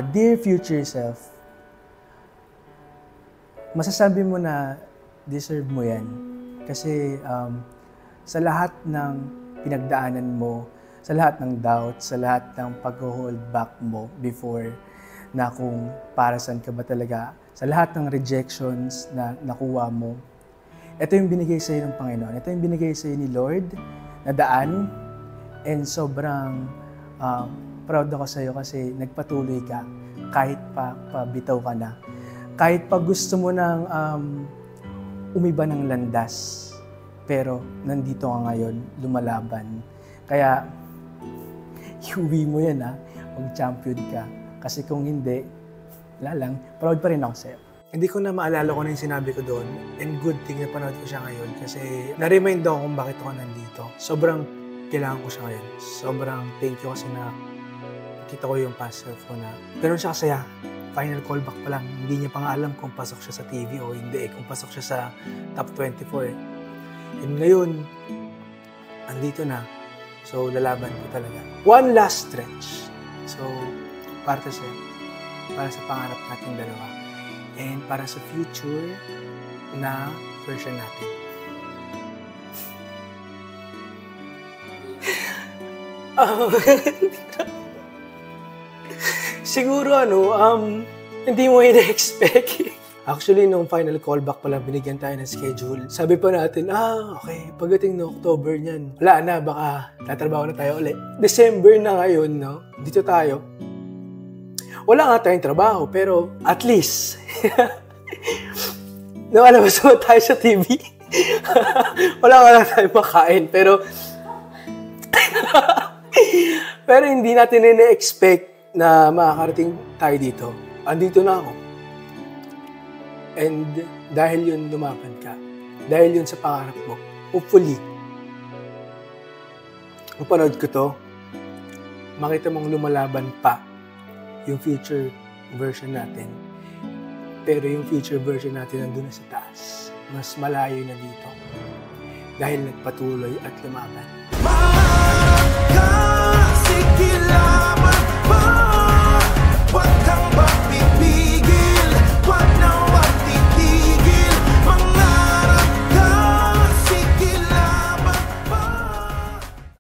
Dear future self, masasabi mo na deserve mo yan. Kasi sa lahat ng pinagdaanan mo, sa lahat ng doubts, sa lahat ng pag-hold back mo before na kung para saan ka ba talaga, sa lahat ng rejections na nakuha mo, ito yung binigay sa'yo ng Panginoon. Ito yung binigay sa'yo ni Lord na daan, and sobrang proud ako sa'yo kasi nagpatuloy ka kahit pa bitaw ka na. Kahit pa gusto mo nang umiba ng landas, pero nandito ka ngayon, lumalaban. Kaya, iuwi mo yan mag-champion ka. Kasi kung hindi, wala lang, proud pa rin ako sa'yo. Hindi ko na maalala ko na yung sinabi ko doon, and good thing na panood ko siya ngayon kasi na-remind ako kung bakit ako nandito. Sobrang kailangan ko siya ngayon. Sobrang thank you kasi na kita ko yung past self ko na gano'n siya kasaya. Final callback pa lang. Hindi niya pa nga alam kung pasok siya sa TV o hindi. Kung pasok siya sa top 24. And ngayon, andito na. So, lalaban ko talaga. One last stretch. So, para sa'yo. Para sa pangarap natin dalawa. And para sa future na version natin. Siguro hindi mo ina-expect. Actually, nung final callback pala, binigyan tayo ng schedule. Sabi pa natin, okay, pagdating ng October niyan, wala na, baka tatrabaho na tayo ulit. December na ngayon, no? Dito tayo. Wala nga tayong trabaho, pero at least, nakalabas naman tayo sa TV. Wala nga lang tayo makain, pero hindi natin ina-expect na makakarating tayo dito. Andito na ako. And dahil yun lumaban ka, dahil yun sa pangarap mo, hopefully, kung panood ko to, makita mong lumalaban pa yung future version natin. Pero yung future version natin nandun na sa taas. Mas malayo na dito. Dahil nagpatuloy at lumaban.